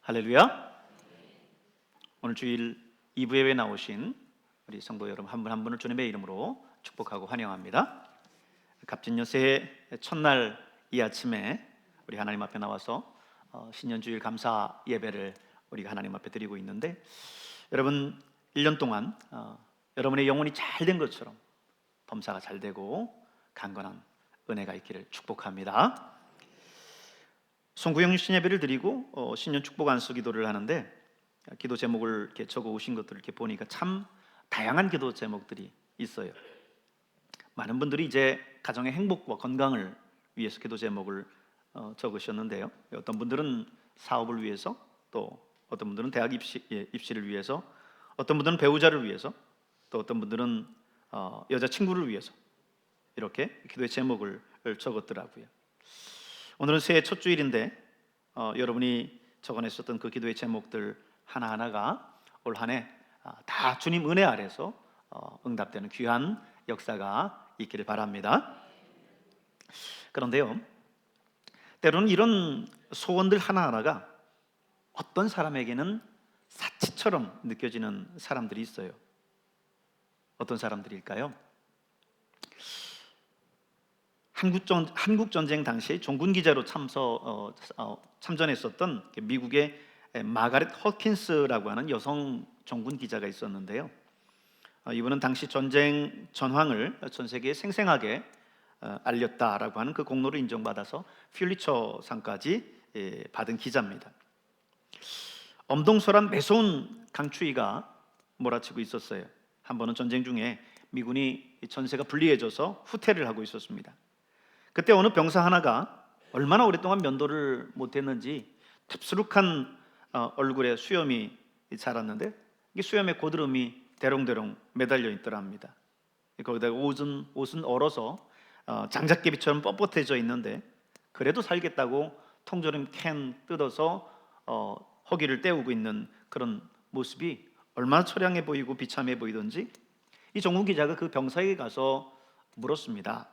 할렐루야. 오늘 주일 2부 예배에 나오신 우리 성도 여러분 한 분 한 분을 주님의 이름으로 축복하고 환영합니다. 갑진 여세의 첫날 이 아침에 우리 하나님 앞에 나와서 신년주일 감사 예배를 우리가 하나님 앞에 드리고 있는데, 여러분 1년 동안 여러분의 영혼이 잘 된 것처럼 범사가 잘 되고 강건한 은혜가 있기를 축복합니다. 송구영 신예배를 드리고 신년 축복 안수 기도를 하는데, 기도 제목을 이렇게 적어 오신 것들을 이렇게 보니까 참 다양한 기도 제목들이 있어요. 많은 분들이 이제 가정의 행복과 건강을 위해서 기도 제목을 적으셨는데요. 어떤 분들은 사업을 위해서, 또 어떤 분들은 대학 입시를 위해서, 어떤 분들은 배우자를 위해서, 또 어떤 분들은 여자친구를 위해서 이렇게 기도의 제목을 적었더라고요. 오늘은 새해 첫 주일인데 여러분이 적어냈었던 그 기도의 제목들 하나하나가 올 한 해 다 주님 은혜 아래서 응답되는 귀한 역사가 있기를 바랍니다. 그런데요, 때로는 이런 소원들 하나하나가 어떤 사람에게는 사치처럼 느껴지는 사람들이 있어요. 어떤 사람들일까요? 한국전쟁 당시에 종군 기자로 참전했었던 미국의 마가렛 허킨스라고 하는 여성 종군 기자가 있었는데요. 이분은 당시 전쟁 전황을 전 세계에 생생하게 알렸다라고 하는 그 공로를 인정받아서 퓰리처상까지 받은 기자입니다. 엄동설한 매서운 강추위가 몰아치고 있었어요. 한 번은 전쟁 중에 미군이 전세가 불리해져서 후퇴를 하고 있었습니다. 그때 어느 병사 하나가 얼마나 오랫동안 면도를 못했는지 덥수룩한 얼굴에 수염이 자랐는데, 이 수염에 고드름이 대롱대롱 매달려 있더랍니다. 거기다가 옷은 얼어서 장작개비처럼 뻣뻣해져 있는데, 그래도 살겠다고 통조림 캔 뜯어서 허기를 때우고 있는 그런 모습이 얼마나 처량해 보이고 비참해 보이던지, 이 종군 기자가 그 병사에게 가서 물었습니다.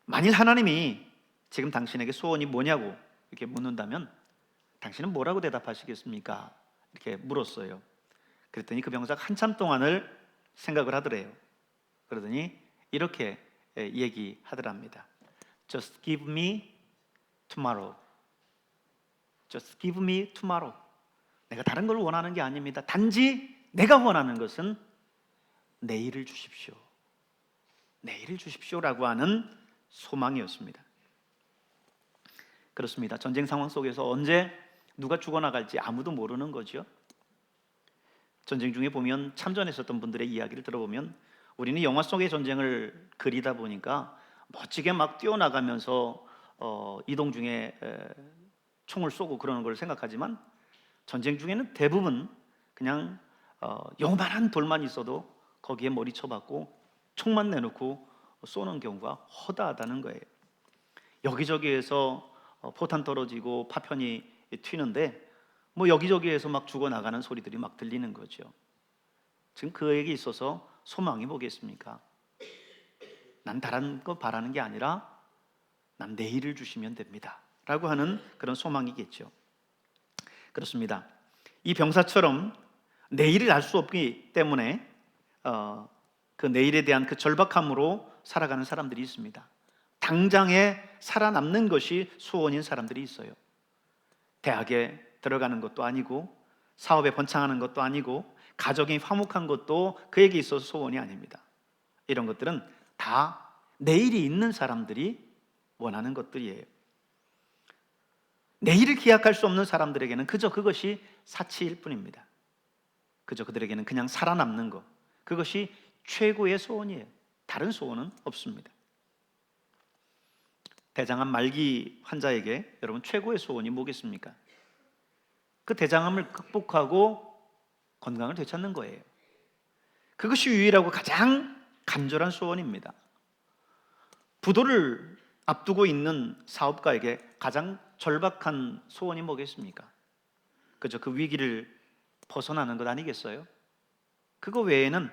만일 하나님이 지금 당신에게 소원이 뭐냐고 이렇게 묻는다면 당신은 뭐라고 대답하시겠습니까? 이렇게 물었어요. 그랬더니 그 병사가 한참 동안을 생각을 하더래요. 그러더니 이렇게 얘기하더랍니다. Just give me tomorrow. Just give me tomorrow. 내가 다른 걸 원하는 게 아닙니다. 단지 내가 원하는 것은 내일을 주십시오. 내일을 주십시오라고 하는 소망이었습니다. 그렇습니다. 전쟁 상황 속에서 언제 누가 죽어나갈지 아무도 모르는 거죠. 전쟁 중에 보면 참전했었던 분들의 이야기를 들어보면, 우리는 영화 속의 전쟁을 그리다 보니까 멋지게 막 뛰어나가면서 이동 중에 총을 쏘고 그러는 걸 생각하지만, 전쟁 중에는 대부분 그냥 요만한 돌만 있어도 거기에 머리 쳐박고 총만 내놓고 쏘는 경우가 허다하다는 거예요. 여기저기에서 포탄 떨어지고 파편이 튀는데 여기저기에서 막 죽어나가는 소리들이 막 들리는 거죠. 지금 그에게 있어서 소망이 뭐겠습니까? 난 다른 거 바라는 게 아니라 난 내일을 주시면 됩니다 라고 하는 그런 소망이겠죠. 그렇습니다. 이 병사처럼 내일을 알 수 없기 때문에 그 내일에 대한 그 절박함으로 살아가는 사람들이 있습니다. 당장에 살아남는 것이 소원인 사람들이 있어요. 대학에 들어가는 것도 아니고, 사업에 번창하는 것도 아니고, 가정이 화목한 것도 그에게 있어서 소원이 아닙니다. 이런 것들은 다 내일이 있는 사람들이 원하는 것들이에요. 내일을 기약할 수 없는 사람들에게는 그저 그것이 사치일 뿐입니다. 그저 그들에게는 그냥 살아남는 것, 그것이 최고의 소원이에요. 다른 소원은 없습니다. 대장암 말기 환자에게 여러분 최고의 소원이 뭐겠습니까? 그 대장암을 극복하고 건강을 되찾는 거예요. 그것이 유일하고 가장 간절한 소원입니다. 부도를 앞두고 있는 사업가에게 가장 절박한 소원이 뭐겠습니까? 그저 그 위기를 벗어나는 것 아니겠어요? 그거 외에는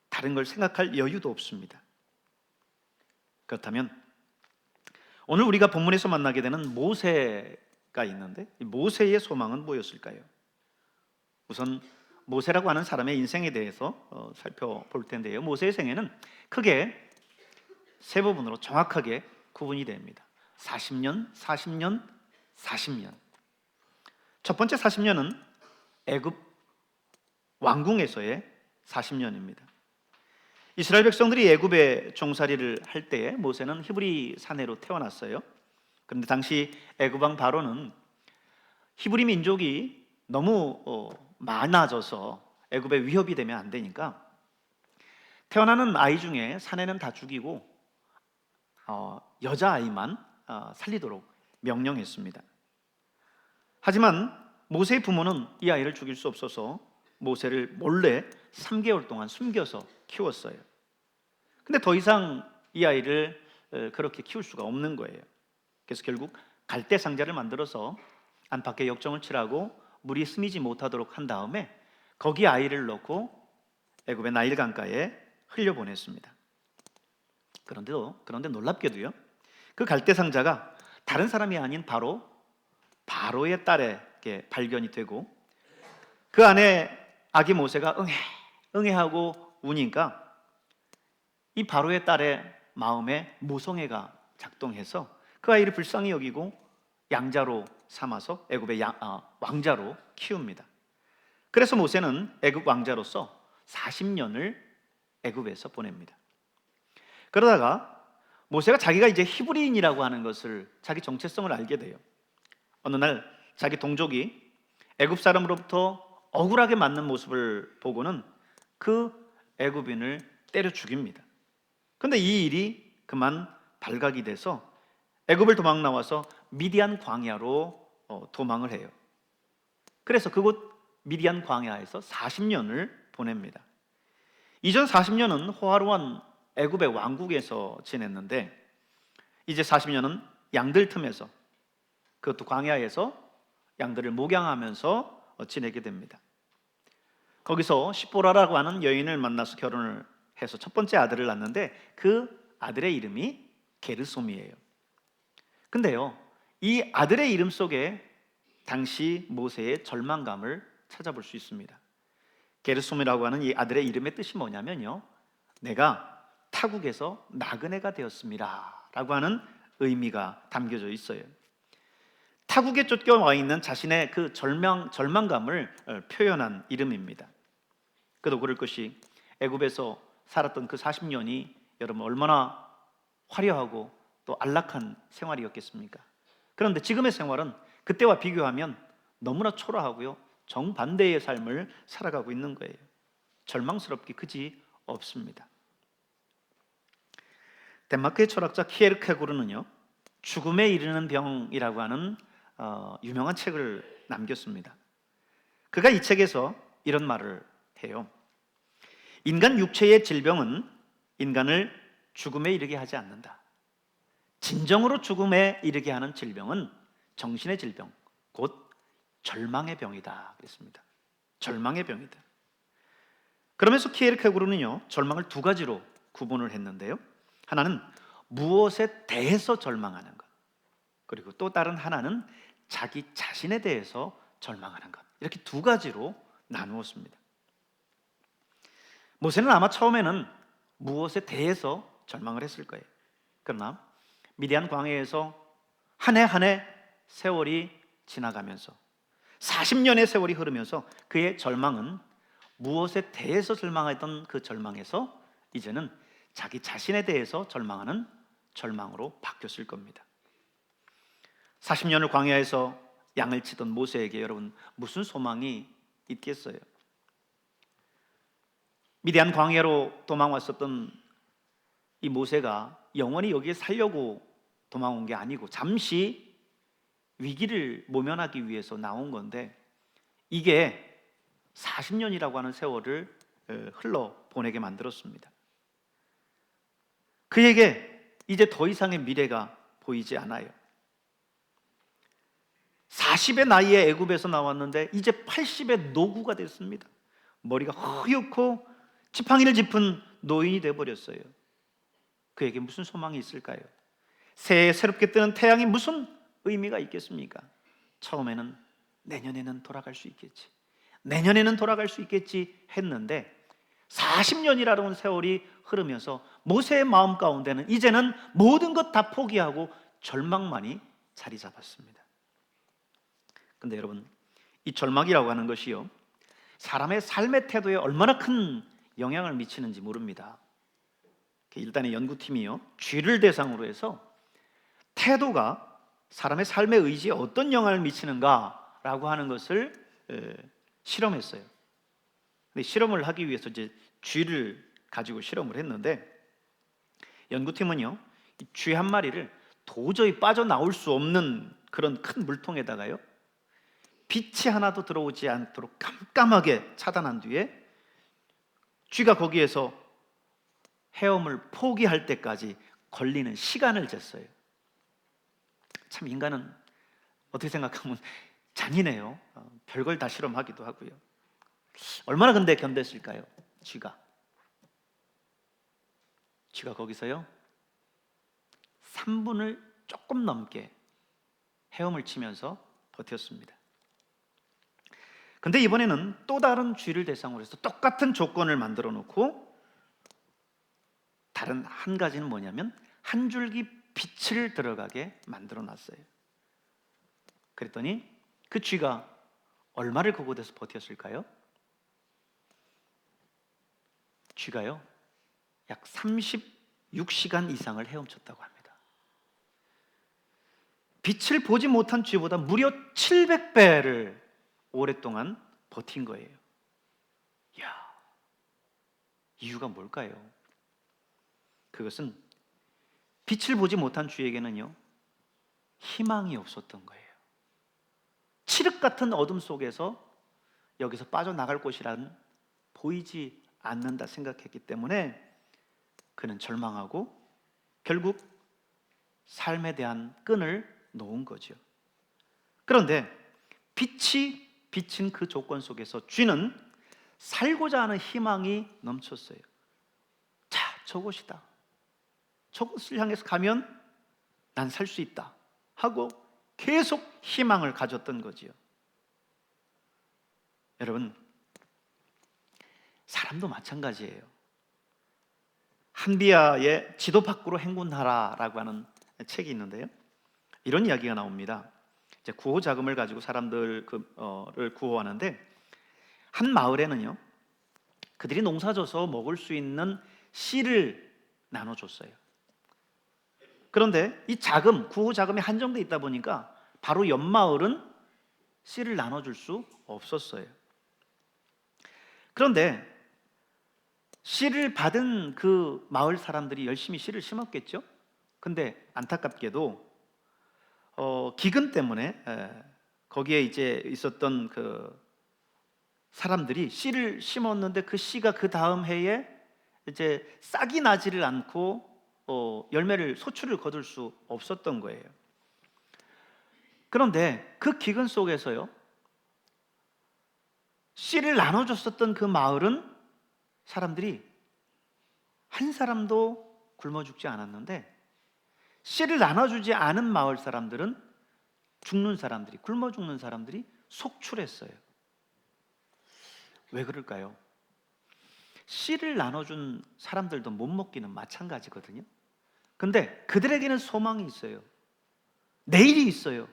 다른 걸 생각할 여유도 없습니다. 그렇다면 오늘 우리가 본문에서 만나게 되는 모세의 모세가 있는데 이 모세의 소망은 뭐였을까요? 우선 모세라고 하는 사람의 인생에 대해서 살펴볼 텐데요. 모세의 생애는 크게 세 부분으로 정확하게 구분이 됩니다. 40년, 40년, 40년. 첫 번째 40년은 애굽 왕궁에서의 40년입니다. 이스라엘 백성들이 애굽에 종살이를 할 때에 모세는 히브리 사내로 태어났어요. 그런데 당시 애굽 왕 바로는 히브리 민족이 너무 많아져서 애굽에 위협이 되면 안 되니까 태어나는 아이 중에 사내는 다 죽이고 여자아이만 살리도록 명령했습니다. 하지만 모세의 부모는 이 아이를 죽일 수 없어서 모세를 몰래 3개월 동안 숨겨서 키웠어요. 근데 더 이상 이 아이를 그렇게 키울 수가 없는 거예요. 그래서 결국 갈대 상자를 만들어서 안팎에 역정을 칠하고 물이 스미지 못하도록 한 다음에 거기 아이를 넣고 애굽의 나일 강가에 흘려보냈습니다. 그런데 놀랍게도요, 그 갈대 상자가 다른 사람이 아닌 바로의 딸에게 발견이 되고 그 안에 아기 모세가 응애하고 우니까 이 바로의 딸의 마음에 모성애가 작동해서 그 아이를 불쌍히 여기고 양자로 삼아서 애굽의 왕자로 키웁니다. 그래서 모세는 애굽 왕자로서 40년을 애굽에서 보냅니다. 그러다가 모세가 자기가 이제 히브리인이라고 하는 것을, 자기 정체성을 알게 돼요. 어느 날 자기 동족이 애굽 사람으로부터 억울하게 맞는 모습을 보고는 그 애굽인을 때려 죽입니다. 그런데 이 일이 그만 발각이 돼서 애굽을 도망 나와서 미디안 광야로 도망을 해요. 그래서 그곳 미디안 광야에서 40년을 보냅니다. 이전 40년은 호화로운 애굽의 왕국에서 지냈는데 이제 40년은 양들 틈에서, 그것도 광야에서 양들을 목양하면서 지내게 됩니다. 거기서 시보라라고 하는 여인을 만나서 결혼을 해서 첫 번째 아들을 낳는데 그 아들의 이름이 게르솜이에요. 근데요, 이 아들의 이름 속에 당시 모세의 절망감을 찾아볼 수 있습니다. 게르솜이라고 하는 이 아들의 이름의 뜻이 뭐냐면요, 내가 타국에서 나그네가 되었습니다 라고 하는 의미가 담겨져 있어요. 타국에 쫓겨와 있는 자신의 그 절망감을 표현한 이름입니다. 그도 그럴 것이 애굽에서 살았던 그 40년이 여러분 얼마나 화려하고 또 안락한 생활이었겠습니까? 그런데 지금의 생활은 그때와 비교하면 너무나 초라하고요, 정반대의 삶을 살아가고 있는 거예요. 절망스럽기 그지 없습니다. 덴마크의 철학자 키에르케고르는요, 죽음에 이르는 병이라고 하는 유명한 책을 남겼습니다. 그가 이 책에서 이런 말을 해요. 인간 육체의 질병은 인간을 죽음에 이르게 하지 않는다. 진정으로 죽음에 이르게 하는 질병은 정신의 질병, 곧 절망의 병이다 그랬습니다. 절망의 병이다. 그러면서 키에르케고르는요, 절망을 두 가지로 구분을 했는데요, 하나는 무엇에 대해서 절망하는 것, 그리고 또 다른 하나는 자기 자신에 대해서 절망하는 것, 이렇게 두 가지로 나누었습니다. 모세는 아마 처음에는 무엇에 대해서 절망을 했을 거예요. 그러나 미디안 광야에서 한 해 한 해 세월이 지나가면서 40년의 세월이 흐르면서 그의 절망은 무엇에 대해서 절망했던 그 절망에서 이제는 자기 자신에 대해서 절망하는 절망으로 바뀌었을 겁니다. 40년을 광야에서 양을 치던 모세에게 여러분 무슨 소망이 있겠어요? 미디안 광야로 도망왔었던 이 모세가 영원히 여기에 살려고 도망온 게 아니고 잠시 위기를 모면하기 위해서 나온 건데 이게 40년이라고 하는 세월을 흘러 보내게 만들었습니다. 그에게 이제 더 이상의 미래가 보이지 않아요. 40의 나이에 애굽에서 나왔는데 이제 80의 노구가 됐습니다. 머리가 허옇고 지팡이를 짚은 노인이 되어버렸어요. 그에게 무슨 소망이 있을까요? 새해 새롭게 뜨는 태양이 무슨 의미가 있겠습니까? 처음에는 내년에는 돌아갈 수 있겠지, 내년에는 돌아갈 수 있겠지 했는데 40년이라는 세월이 흐르면서 모세의 마음 가운데는 이제는 모든 것 다 포기하고 절망만이 자리 잡았습니다. 근데 여러분, 이 절망이라고 하는 것이요, 사람의 삶의 태도에 얼마나 큰 영향을 미치는지 모릅니다. 일단의 연구팀이요, 쥐를 대상으로 해서 태도가 사람의 삶의 의지에 어떤 영향을 미치는가라고 하는 것을 실험했어요. 근데 실험을 하기 위해서 이제 쥐를 가지고 실험을 했는데, 연구팀은요, 쥐 한 마리를 도저히 빠져나올 수 없는 그런 큰 물통에다가요, 빛이 하나도 들어오지 않도록 깜깜하게 차단한 뒤에 쥐가 거기에서 헤엄을 포기할 때까지 걸리는 시간을 쟀어요. 참 인간은 어떻게 생각하면 잔인해요. 별걸 다 실험하기도 하고요. 얼마나 근데 견뎠을까요? 쥐가 거기서요 3분을 조금 넘게 헤엄을 치면서 버텼습니다. 근데 이번에는 또 다른 쥐를 대상으로 해서 똑같은 조건을 만들어 놓고, 다른 한 가지는 뭐냐면 한 줄기 빛을 들어가게 만들어 놨어요. 그랬더니 그 쥐가 얼마를 그곳에서 버텼을까요? 쥐가요 약 36시간 이상을 헤엄쳤다고 합니다. 빛을 보지 못한 쥐보다 무려 700배를 오랫동안 버틴 거예요. 이야, 이유가 뭘까요? 그것은 빛을 보지 못한 쥐에게는요 희망이 없었던 거예요. 칠흑 같은 어둠 속에서 여기서 빠져나갈 곳이란 보이지 않는다 생각했기 때문에 그는 절망하고 결국 삶에 대한 끈을 놓은 거죠. 그런데 빛이 비친 그 조건 속에서 쥐는 살고자 하는 희망이 넘쳤어요. 자, 저곳이다, 저곳을 향해서 가면 난 살 수 있다 하고 계속 희망을 가졌던 거지요. 여러분, 사람도 마찬가지예요. 한비아의 지도 밖으로 행군하라라고 하는 책이 있는데요, 이런 이야기가 나옵니다. 이제 구호 자금을 가지고 사람들을 구호하는데, 한 마을에는요 그들이 농사져서 먹을 수 있는 씨를 나눠줬어요. 그런데 이 구호 자금이 한정돼 있다 보니까 바로 옆 마을은 씨를 나눠줄 수 없었어요. 그런데 씨를 받은 그 마을 사람들이 열심히 씨를 심었겠죠. 근데 안타깝게도 기근 때문에 거기에 이제 있었던 그 사람들이 씨를 심었는데 그 씨가 그 다음 해에 이제 싹이 나지를 않고 열매를 소출을 거둘 수 없었던 거예요. 그런데 그 기근 속에서요 씨를 나눠줬었던 그 마을은 사람들이 한 사람도 굶어 죽지 않았는데, 씨를 나눠주지 않은 마을 사람들은 굶어 죽는 사람들이 속출했어요. 왜 그럴까요? 씨를 나눠준 사람들도 못 먹기는 마찬가지거든요. 근데 그들에게는 소망이 있어요. 내일이 있어요.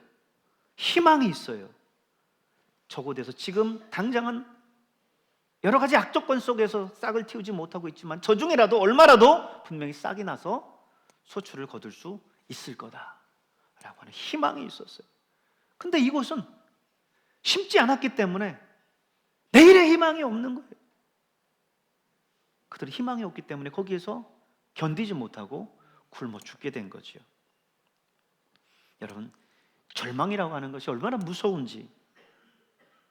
희망이 있어요. 저곳에서 지금 당장은 여러 가지 악조건 속에서 싹을 틔우지 못하고 있지만 저 중에라도 얼마라도 분명히 싹이 나서 소출을 거둘 수 있을 거다라고 하는 희망이 있었어요. 근데 이곳은 심지 않았기 때문에 내일의 희망이 없는 거예요. 그들이 희망이 없기 때문에 거기에서 견디지 못하고 굶어 죽게 된 거죠. 여러분, 절망이라고 하는 것이 얼마나 무서운지,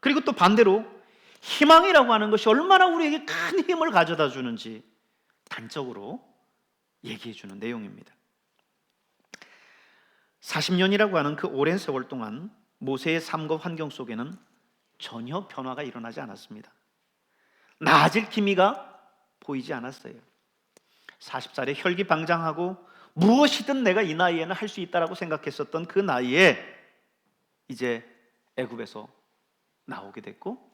그리고 또 반대로 희망이라고 하는 것이 얼마나 우리에게 큰 힘을 가져다 주는지 단적으로 얘기해 주는 내용입니다. 40년이라고 하는 그 오랜 세월 동안 모세의 삶과 환경 속에는 전혀 변화가 일어나지 않았습니다. 나아질 기미가 보이지 않았어요. 40살에 혈기방장하고 무엇이든 내가 이 나이에는 할 수 있다라고 생각했었던 그 나이에 이제 애굽에서 나오게 됐고,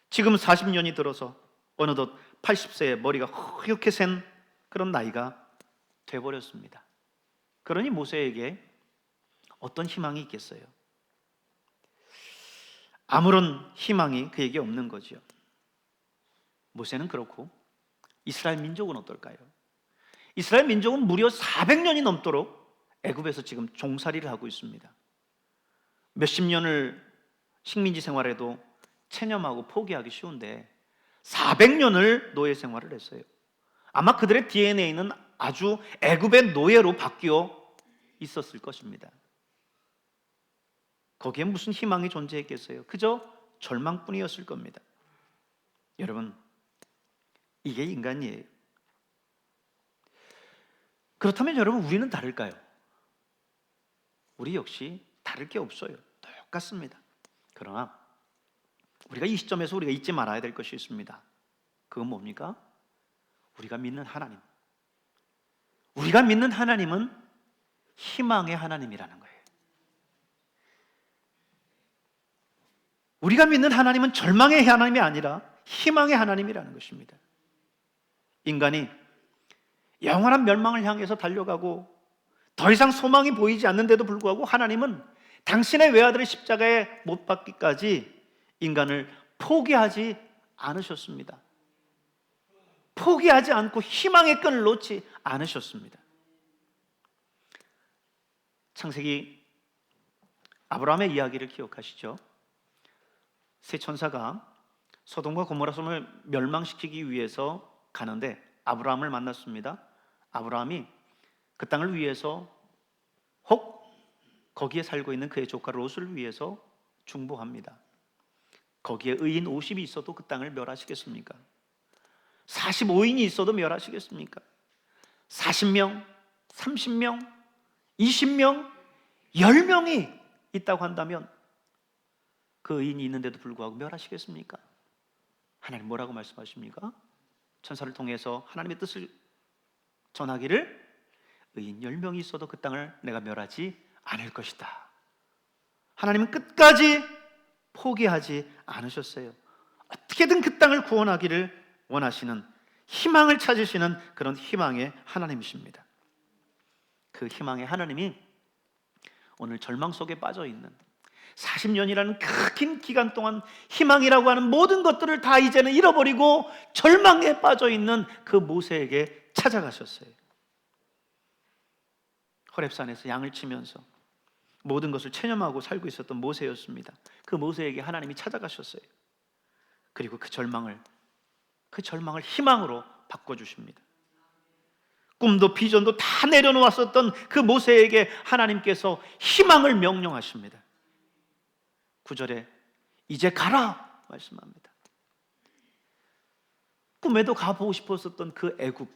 지금 40년이 들어서 어느덧 80세에 머리가 허옇게 센 그런 나이가 돼버렸습니다. 그러니 모세에게 어떤 희망이 있겠어요? 아무런 희망이 그에게 없는 거지요. 모세는 그렇고 이스라엘 민족은 어떨까요? 이스라엘 민족은 무려 400년이 넘도록 애굽에서 지금 종살이를 하고 있습니다. 몇십 년을 식민지 생활에도 체념하고 포기하기 쉬운데 400년을 노예 생활을 했어요. 아마 그들의 DNA는 아주 애굽의 노예로 바뀌어 있었을 것입니다. 거기에 무슨 희망이 존재했겠어요? 그저 절망뿐이었을 겁니다. 여러분, 이게 인간이에요. 그렇다면 여러분, 우리는 다를까요? 우리 역시 다를 게 없어요. 똑같습니다. 그러나 우리가 이 시점에서 우리가 잊지 말아야 될 것이 있습니다. 그건 뭡니까? 우리가 믿는 하나님. 우리가 믿는 하나님은 희망의 하나님이라는 거예요. 우리가 믿는 하나님은 절망의 하나님이 아니라 희망의 하나님이라는 것입니다. 인간이 영원한 멸망을 향해서 달려가고 더 이상 소망이 보이지 않는데도 불구하고 하나님은 당신의 외아들의 십자가에 못 박기까지 인간을 포기하지 않으셨습니다. 포기하지 않고 희망의 끈을 놓지 않으셨습니다. 창세기 아브라함의 이야기를 기억하시죠? 세 천사가 소돔과 고모라 섬을 멸망시키기 위해서 가는데 아브라함을 만났습니다. 아브라함이 그 땅을 위해서 혹 거기에 살고 있는 그의 조카 롯을 위해서 중보합니다. 거기에 의인 50이 있어도 그 땅을 멸하시겠습니까? 45인이 있어도 멸하시겠습니까? 40명, 30명, 20명, 10명이 있다고 한다면 그 의인이 있는데도 불구하고 멸하시겠습니까? 하나님 뭐라고 말씀하십니까? 천사를 통해서 하나님의 뜻을 전하기를 의인 10명이 있어도 그 땅을 내가 멸하지 않을 것이다. 하나님은 끝까지 포기하지 않으셨어요. 어떻게든 그 땅을 구원하기를 원하시는, 희망을 찾으시는 그런 희망의 하나님이십니다. 그 희망의 하나님이 오늘 절망 속에 빠져 있는 40년이라는 그 긴 기간 동안 희망이라고 하는 모든 것들을 다 이제는 잃어버리고 절망에 빠져 있는 그 모세에게 찾아가셨어요. 호렙산에서 양을 치면서 모든 것을 체념하고 살고 있었던 모세였습니다. 그 모세에게 하나님이 찾아가셨어요. 그리고 그 절망을 희망으로 바꿔주십니다. 꿈도 비전도 다 내려놓았었던 그 모세에게 하나님께서 희망을 명령하십니다. 9절에 이제 가라 말씀합니다. 꿈에도 가보고 싶었었던 그 애굽,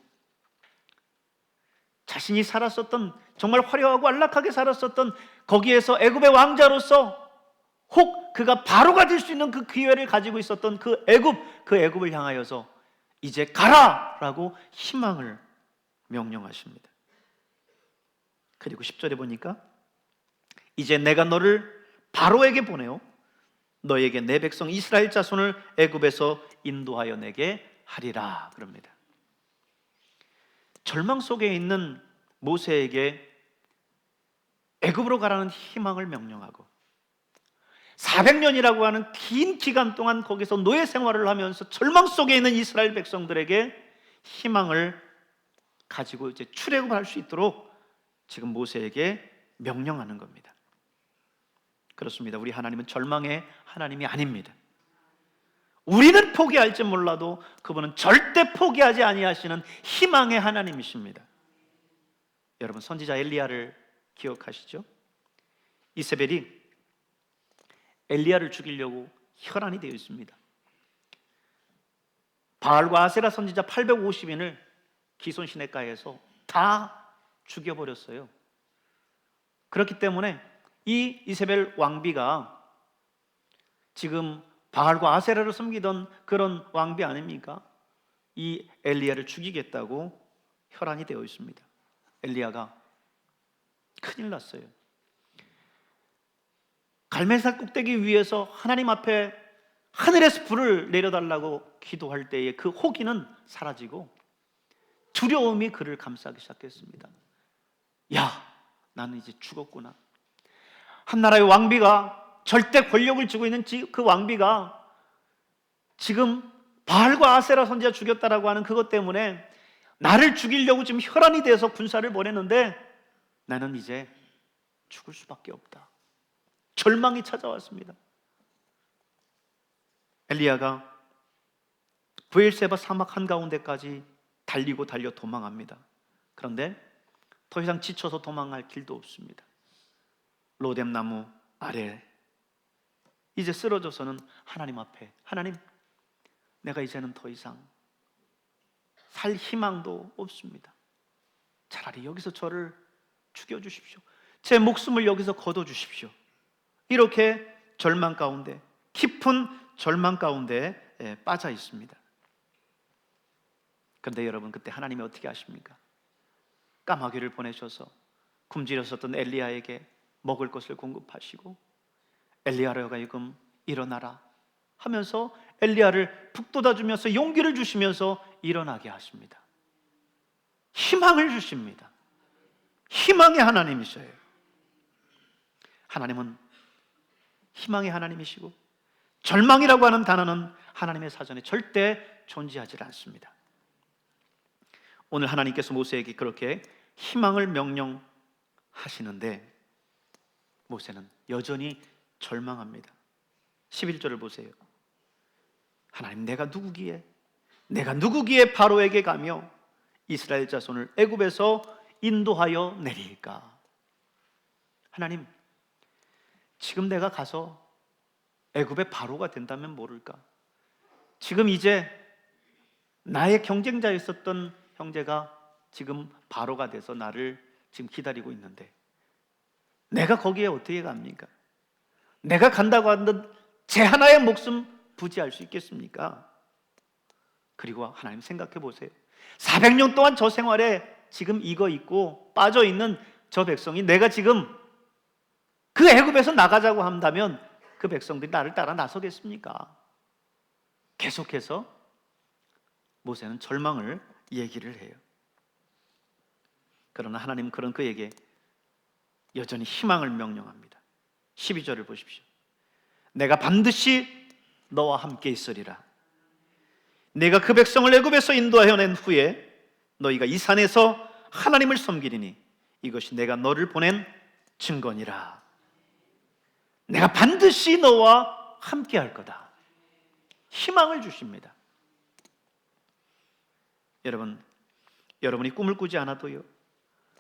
자신이 살았었던, 정말 화려하고 안락하게 살았었던 거기에서 애굽의 왕자로서 혹 그가 바로가 될 수 있는 그 기회를 가지고 있었던 그 애굽을 향하여서 이제 가라라고 희망을 명령하십니다. 그리고 10절에 보니까 이제 내가 너를 바로에게 보내어 너에게 내 백성 이스라엘 자손을 애굽에서 인도하여 내게 하리라 그럽니다. 절망 속에 있는 모세에게 애굽으로 가라는 희망을 명령하고 400년이라고 하는 긴 기간 동안 거기서 노예 생활을 하면서 절망 속에 있는 이스라엘 백성들에게 희망을 가지고 이제 출애굽할 수 있도록 지금 모세에게 명령하는 겁니다. 그렇습니다. 우리 하나님은 절망의 하나님이 아닙니다. 우리는 포기할지 몰라도 그분은 절대 포기하지 아니하시는 희망의 하나님이십니다. 여러분, 선지자 엘리야를 기억하시죠? 이세벨이 엘리야를 죽이려고 혈안이 되어 있습니다. 바알과 아세라 선지자 850인을 기손 시내가에서 다 죽여버렸어요. 그렇기 때문에 이 이세벨 왕비가 지금 바알과 아세라를 섬기던 그런 왕비 아닙니까? 이 엘리야를 죽이겠다고 혈안이 되어 있습니다. 엘리야가 큰일 났어요. 갈멜산 꼭대기 위에서 하나님 앞에 하늘에서 불을 내려달라고 기도할 때에 그 호기는 사라지고 두려움이 그를 감싸기 시작했습니다. 야, 나는 이제 죽었구나. 한 나라의 왕비가, 절대 권력을 쥐고 있는 그 왕비가 지금 바알과 아세라 선지자 죽였다라고 하는 그것 때문에 나를 죽이려고 지금 혈안이 돼서 군사를 보냈는데 나는 이제 죽을 수밖에 없다. 절망이 찾아왔습니다. 엘리야가 브엘세바 사막 한가운데까지 달리고 달려 도망합니다. 그런데 더 이상 지쳐서 도망할 길도 없습니다. 로뎀나무 아래 이제 쓰러져서는 하나님 앞에, 하나님, 내가 이제는 더 이상 살 희망도 없습니다. 차라리 여기서 저를 죽여주십시오. 제 목숨을 여기서 거둬주십시오. 이렇게 절망 가운데, 깊은 절망 가운데 빠져 있습니다. 그런데 여러분, 그때 하나님이 어떻게 하십니까? 까마귀를 보내셔서 굶주렸었던 엘리야에게 먹을 것을 공급하시고, 엘리야가 지금 일어나라 하면서 엘리야를 북돋아주면서 용기를 주시면서 일어나게 하십니다. 희망을 주십니다. 희망의 하나님이셔요. 하나님은 희망의 하나님이시고 절망이라고 하는 단어는 하나님의 사전에 절대 존재하지 않습니다. 오늘 하나님께서 모세에게 그렇게 희망을 명령하시는데 모세는 여전히 절망합니다. 11절을 보세요. 하나님, 내가 누구기에 바로에게 가며 이스라엘 자손을 애굽에서 인도하여 내릴까? 하나님, 지금 내가 가서 애굽의 바로가 된다면 모를까? 지금 이제 나의 경쟁자였었던 형제가 지금 바로가 돼서 나를 지금 기다리고 있는데 내가 거기에 어떻게 갑니까? 내가 간다고 하는 제 하나의 목숨 부지할 수 있겠습니까? 그리고 하나님 생각해 보세요. 400년 동안 저 생활에 지금 이거 있고 빠져 있는 저 백성이 내가 지금 그 애굽에서 나가자고 한다면 그 백성들이 나를 따라 나서겠습니까? 계속해서 모세는 절망을 얘기를 해요. 그러나 하나님은 그런 그에게 여전히 희망을 명령합니다. 12절을 보십시오. 내가 반드시 너와 함께 있으리라. 내가 그 백성을 애굽에서 인도하여 낸 후에 너희가 이 산에서 하나님을 섬기리니 이것이 내가 너를 보낸 증거니라. 내가 반드시 너와 함께 할 거다. 희망을 주십니다. 여러분, 여러분이 꿈을 꾸지 않아도요,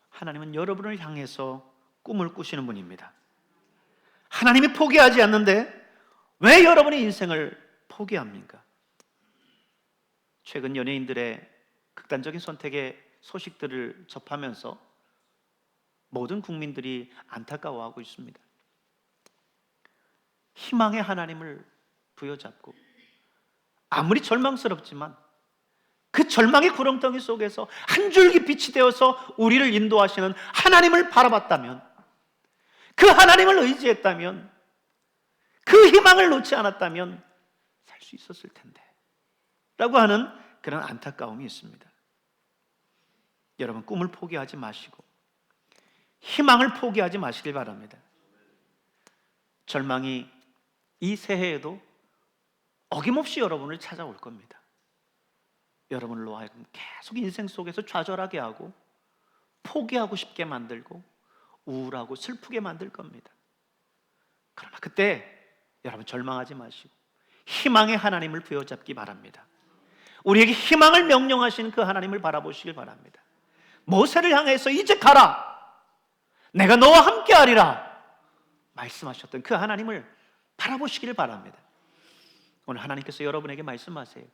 하나님은 여러분을 향해서 꿈을 꾸시는 분입니다. 하나님이 포기하지 않는데 왜 여러분의 인생을 포기합니까? 최근 연예인들의 극단적인 선택의 소식들을 접하면서 모든 국민들이 안타까워하고 있습니다. 희망의 하나님을 부여잡고 아무리 절망스럽지만 그 절망의 구렁텅이 속에서 한 줄기 빛이 되어서 우리를 인도하시는 하나님을 바라봤다면, 그 하나님을 의지했다면, 그 희망을 놓지 않았다면 살 수 있었을 텐데 라고 하는 그런 안타까움이 있습니다. 여러분, 꿈을 포기하지 마시고 희망을 포기하지 마시길 바랍니다. 절망이 이 새해에도 어김없이 여러분을 찾아올 겁니다. 여러분으로 하여금 계속 인생 속에서 좌절하게 하고 포기하고 싶게 만들고 우울하고 슬프게 만들 겁니다. 그러나 그때 여러분 절망하지 마시고 희망의 하나님을 부여잡기 바랍니다. 우리에게 희망을 명령하시는 그 하나님을 바라보시길 바랍니다. 모세를 향해서 이제 가라, 내가 너와 함께 하리라 말씀하셨던 그 하나님을 바라보시길 바랍니다. 오늘 하나님께서 여러분에게 말씀하세요.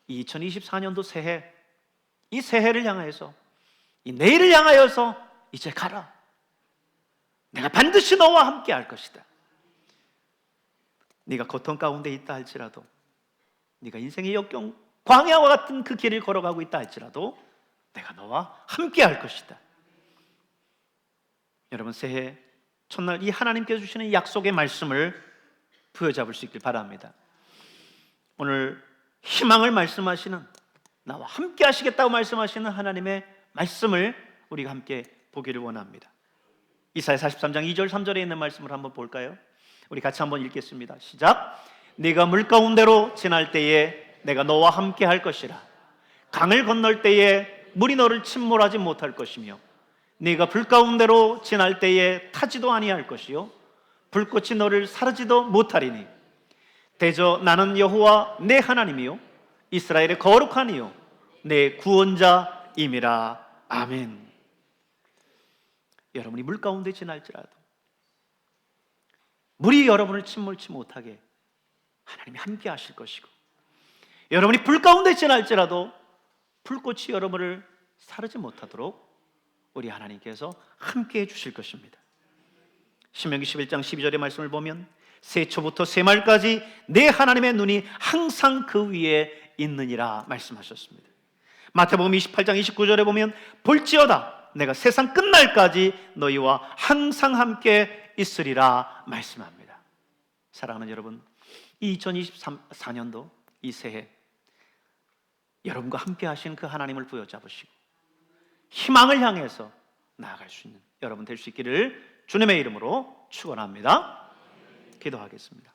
2024년도 새해, 이 새해를 향하여서, 이 내일을 향하여서 이제 가라. 내가 반드시 너와 함께 할 것이다. 네가 고통 가운데 있다 할지라도, 네가 인생의 역경 광야와 같은 그 길을 걸어가고 있다 할지라도 내가 너와 함께 할 것이다. 여러분, 새해 첫날 이 하나님께서 주시는 약속의 말씀을 부여잡을 수 있길 바랍니다. 오늘 희망을 말씀하시는, 나와 함께 하시겠다고 말씀하시는 하나님의 말씀을 우리가 함께 보기를 원합니다. 이사야 43장 2절 3절에 있는 말씀을 한번 볼까요? 우리 같이 한번 읽겠습니다. 시작. 네가 물 가운데로 지날 때에 내가 너와 함께 할 것이라. 강을 건널 때에 물이 너를 침몰하지 못할 것이며 네가 불 가운데로 지날 때에 타지도 아니할 것이요 불꽃이 너를 사르지도 못하리니 대저 나는 여호와 내 하나님이요 이스라엘의 거룩한 이요 내 구원자임이라. 아멘. 여러분이 물 가운데 지날지라도 물이 여러분을 침몰치 못하게 하나님이 함께 하실 것이고, 여러분이 불 가운데 지날지라도 불꽃이 여러분을 사르지 못하도록 우리 하나님께서 함께 해주실 것입니다. 신명기 11장 12절의 말씀을 보면 세초부터 세말까지 내 하나님의 눈이 항상 그 위에 있느니라 말씀하셨습니다. 마태복음 28장 29절에 보면 볼지어다 내가 세상 끝날까지 너희와 항상 함께 있으리라 말씀합니다. 사랑하는 여러분, 이 2024년도 이 새해 여러분과 함께 하신 그 하나님을 부여잡으시고 희망을 향해서 나아갈 수 있는 여러분 될 수 있기를 주님의 이름으로 축원합니다. 기도하겠습니다.